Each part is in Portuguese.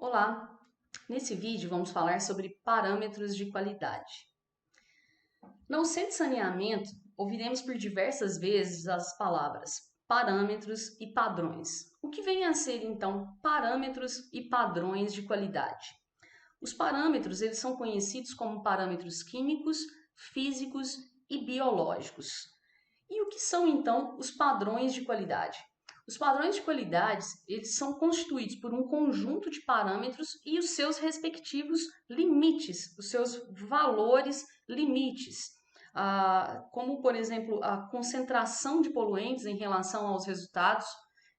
Olá! Nesse vídeo vamos falar sobre parâmetros de qualidade. Na UC de saneamento, ouviremos por diversas vezes as palavras parâmetros e padrões. O que vem a ser então parâmetros e padrões de qualidade? Os parâmetros eles são conhecidos como parâmetros químicos, físicos e biológicos. E o que são então os padrões de qualidade? Os padrões de qualidade, eles são constituídos por um conjunto de parâmetros e os seus respectivos limites, os seus valores limites, como, por exemplo, a concentração de poluentes em relação aos resultados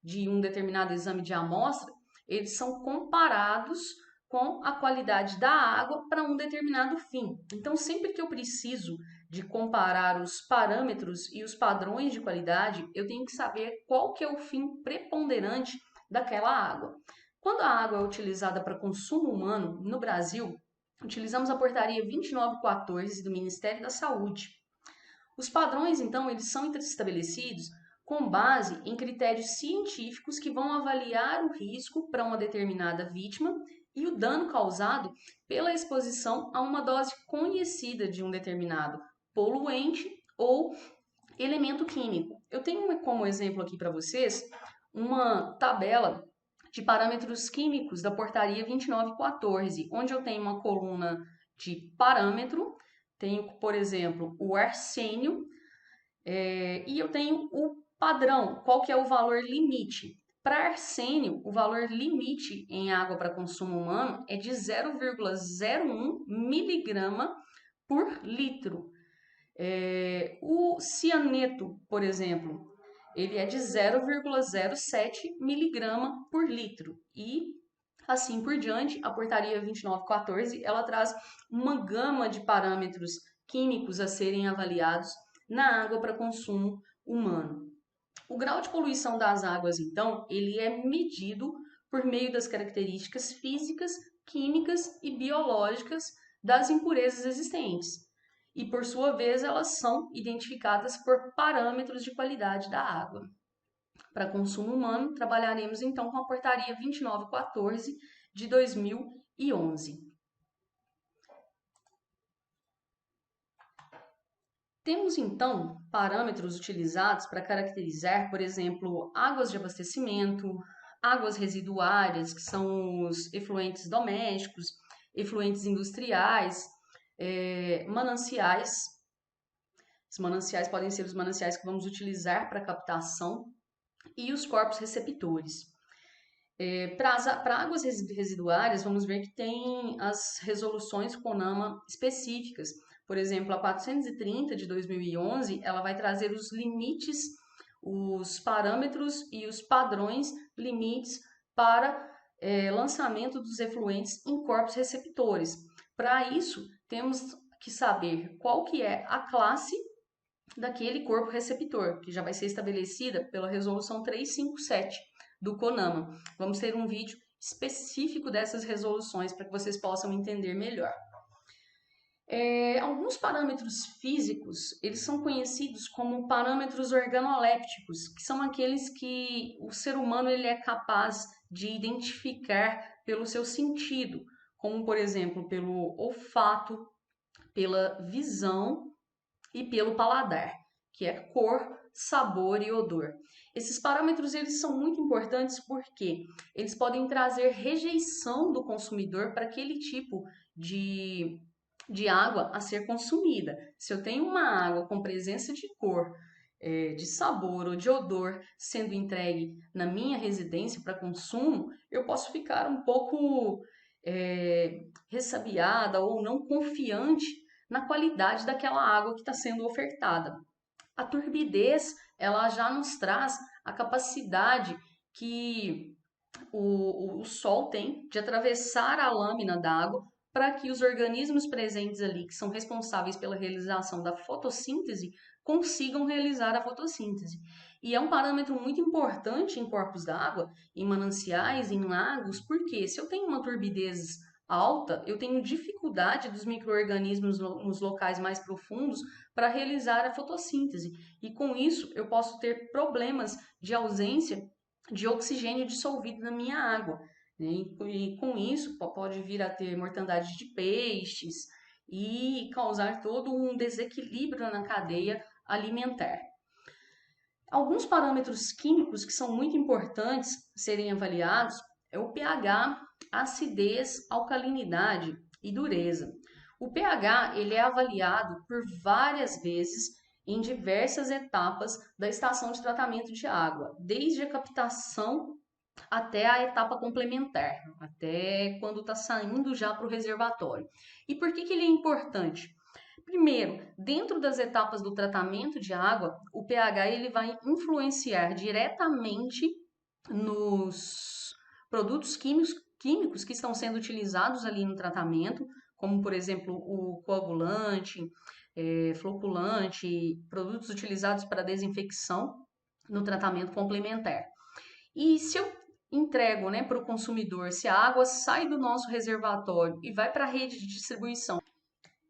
de um determinado exame de amostra, eles são comparados com a qualidade da água para um determinado fim. Então, sempre que eu preciso de comparar os parâmetros e os padrões de qualidade, eu tenho que saber qual que é o fim preponderante daquela água. Quando a água é utilizada para consumo humano no Brasil, utilizamos a portaria 2914 do Ministério da Saúde. Os padrões, então, eles são estabelecidos com base em critérios científicos que vão avaliar o risco para uma determinada vítima e o dano causado pela exposição a uma dose conhecida de um determinado poluente ou elemento químico. Eu tenho como exemplo aqui para vocês uma tabela de parâmetros químicos da portaria 2914, onde eu tenho uma coluna de parâmetro, tenho, por exemplo, o arsênio, e eu tenho o padrão, qual que é o valor limite. Para arsênio, o valor limite em água para consumo humano é de 0,01 miligrama por litro. O cianeto, por exemplo, ele é de 0,07 miligrama por litro. E assim por diante, a portaria 2914, ela traz uma gama de parâmetros químicos a serem avaliados na água para consumo humano. O grau de poluição das águas, então, ele é medido por meio das características físicas, químicas e biológicas das impurezas existentes. E, por sua vez, elas são identificadas por parâmetros de qualidade da água. Para consumo humano, trabalharemos então com a portaria 2914 de 2011. Temos então parâmetros utilizados para caracterizar, por exemplo, águas de abastecimento, águas residuárias, que são os efluentes domésticos, efluentes industriais, mananciais. Os mananciais podem ser os mananciais que vamos utilizar para captação e os corpos receptores. Para águas residuárias, vamos ver que tem as resoluções CONAMA específicas. Por exemplo, a 430 de 2011, ela vai trazer os limites, os parâmetros e os padrões limites para lançamento dos efluentes em corpos receptores. Para isso, temos que saber qual que é a classe daquele corpo receptor, que já vai ser estabelecida pela resolução 357 do CONAMA. Vamos ter um vídeo específico dessas resoluções para que vocês possam entender melhor. Alguns parâmetros físicos, eles são conhecidos como parâmetros organolépticos, que são aqueles que o ser humano ele é capaz de identificar pelo seu sentido, como, por exemplo, pelo olfato, pela visão e pelo paladar, que é cor, sabor e odor. Esses parâmetros eles são muito importantes porque eles podem trazer rejeição do consumidor para aquele tipo de água a ser consumida. Se eu tenho uma água com presença de cor, de sabor ou de odor sendo entregue na minha residência para consumo, eu posso ficar um pouco ressabiada ou não confiante na qualidade daquela água que está sendo ofertada. A turbidez, ela já nos traz a capacidade que o sol tem de atravessar a lâmina d'água para que os organismos presentes ali, que são responsáveis pela realização da fotossíntese, consigam realizar a fotossíntese. E é um parâmetro muito importante em corpos d'água, em mananciais, em lagos, porque se eu tenho uma turbidez alta, eu tenho dificuldade dos micro-organismos nos locais mais profundos para realizar a fotossíntese. E com isso, eu posso ter problemas de ausência de oxigênio dissolvido na minha água. né? E com isso pode vir a ter mortandade de peixes e causar todo um desequilíbrio na cadeia alimentar. Alguns parâmetros químicos que são muito importantes serem avaliados é o pH, acidez, alcalinidade e dureza. O pH ele é avaliado por várias vezes em diversas etapas da estação de tratamento de água, desde a captação até a etapa complementar, até quando está saindo já para o reservatório. E por que ele é importante? Primeiro, dentro das etapas do tratamento de água, o pH ele vai influenciar diretamente nos produtos químicos que estão sendo utilizados ali no tratamento, como por exemplo o coagulante, floculante, produtos utilizados para desinfecção no tratamento complementar. E se eu entrego, né, para o consumidor, se a água sai do nosso reservatório e vai para a rede de distribuição,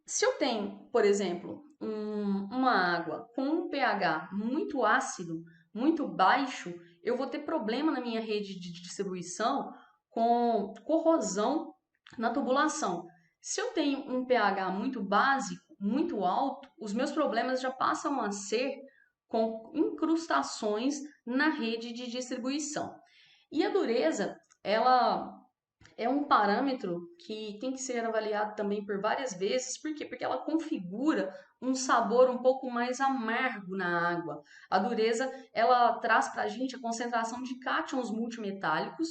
se eu tenho, por exemplo, uma água com um pH muito ácido, muito baixo, eu vou ter problema na minha rede de distribuição com corrosão na tubulação. Se eu tenho um pH muito básico, muito alto, os meus problemas já passam a ser com incrustações na rede de distribuição. E a dureza, ela é um parâmetro que tem que ser avaliado também por várias vezes. Por quê? Porque ela configura um sabor um pouco mais amargo na água. A dureza, ela traz para a gente a concentração de cátions multimetálicos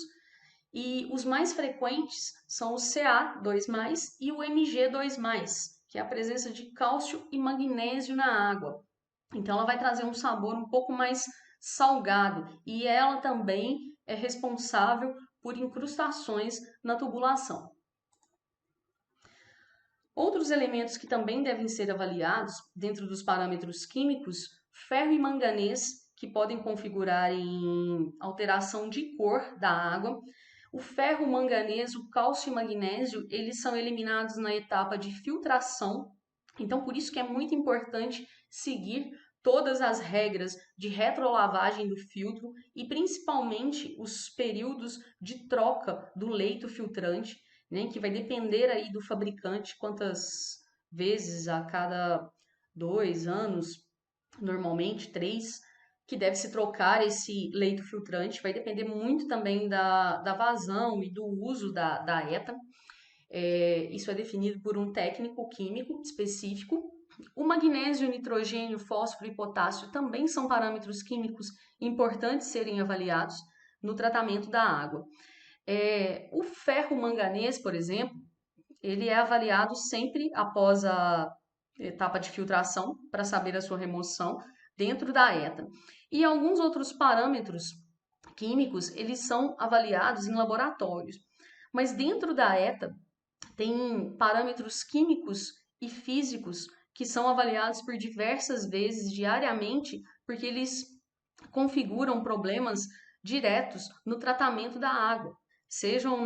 e os mais frequentes são o Ca2+, e o Mg2+, que é a presença de cálcio e magnésio na água. Então, ela vai trazer um sabor um pouco mais salgado e ela também é responsável por incrustações na tubulação. Outros elementos que também devem ser avaliados dentro dos parâmetros químicos, ferro e manganês, que podem configurar em alteração de cor da água. O ferro, o manganês, o cálcio e o magnésio, eles são eliminados na etapa de filtração. Então, por isso que é muito importante seguir todas as regras de retrolavagem do filtro e principalmente os períodos de troca do leito filtrante, né, que vai depender aí do fabricante quantas vezes a cada 2 anos, normalmente 3, que deve se trocar esse leito filtrante. Vai depender muito também da vazão e do uso da ETA. Isso é definido por um técnico químico específico. O magnésio, nitrogênio, fósforo e potássio também são parâmetros químicos importantes serem avaliados no tratamento da água. O ferro manganês, por exemplo, ele é avaliado sempre após a etapa de filtração para saber a sua remoção dentro da ETA. E alguns outros parâmetros químicos, eles são avaliados em laboratórios. Mas dentro da ETA tem parâmetros químicos e físicos que são avaliados por diversas vezes diariamente, porque eles configuram problemas diretos no tratamento da água, sejam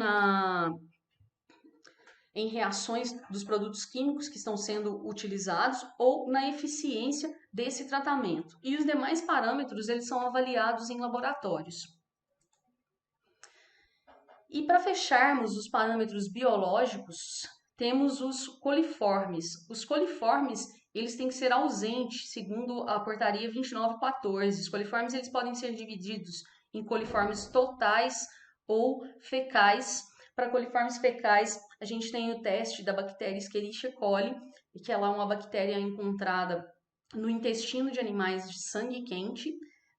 em reações dos produtos químicos que estão sendo utilizados ou na eficiência desse tratamento. E os demais parâmetros, eles são avaliados em laboratórios. E para fecharmos os parâmetros biológicos, temos os coliformes. Os coliformes, eles têm que ser ausentes, segundo a portaria 2914. Os coliformes, eles podem ser divididos em coliformes totais ou fecais. Para coliformes fecais, a gente tem o teste da bactéria Escherichia coli, que ela é uma bactéria encontrada no intestino de animais de sangue quente,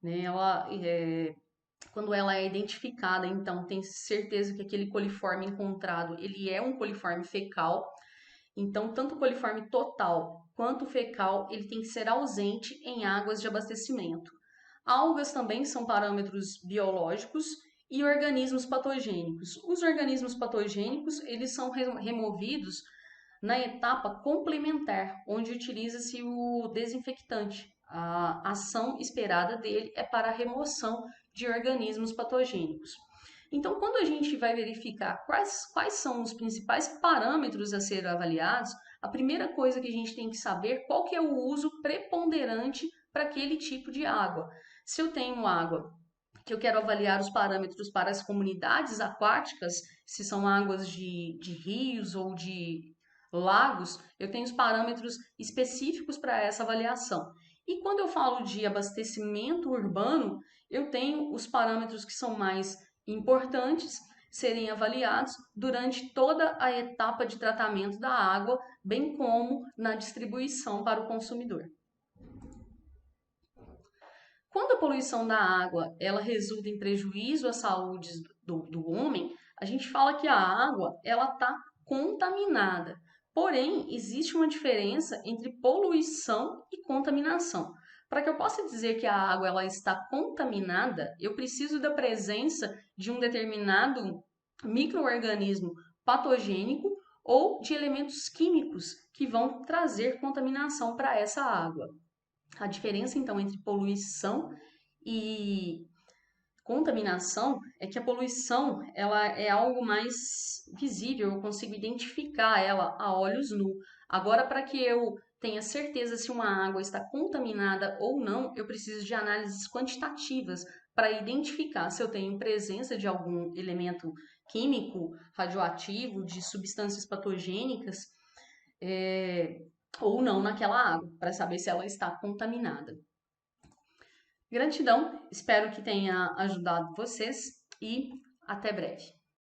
né? Quando ela é identificada, então tem certeza que aquele coliforme encontrado, ele é um coliforme fecal. Então, tanto o coliforme total quanto o fecal, ele tem que ser ausente em águas de abastecimento. Algas também são parâmetros biológicos e organismos patogênicos. Os organismos patogênicos, eles são removidos na etapa complementar, onde utiliza-se o desinfectante. A ação esperada dele é para a remoção de organismos patogênicos. Então, quando a gente vai verificar quais são os principais parâmetros a ser avaliados, a primeira coisa que a gente tem que saber qual que é o uso preponderante para aquele tipo de água. Se eu tenho água que eu quero avaliar os parâmetros para as comunidades aquáticas, se são águas de rios ou de lagos, eu tenho os parâmetros específicos para essa avaliação. E quando eu falo de abastecimento urbano, eu tenho os parâmetros que são mais importantes serem avaliados durante toda a etapa de tratamento da água, bem como na distribuição para o consumidor. Quando a poluição da água ela resulta em prejuízo à saúde do homem, a gente fala que a água ela está contaminada. Porém, existe uma diferença entre poluição e contaminação. Para que eu possa dizer que a água ela está contaminada, eu preciso da presença de um determinado micro-organismo patogênico ou de elementos químicos que vão trazer contaminação para essa água. A diferença, então, entre poluição e contaminação é que a poluição ela é algo mais visível, eu consigo identificar ela a olhos nu. Agora, para que eu tenha certeza se uma água está contaminada ou não, eu preciso de análises quantitativas para identificar se eu tenho presença de algum elemento químico, radioativo, de substâncias patogênicas, ou não naquela água, para saber se ela está contaminada. Gratidão, espero que tenha ajudado vocês e até breve.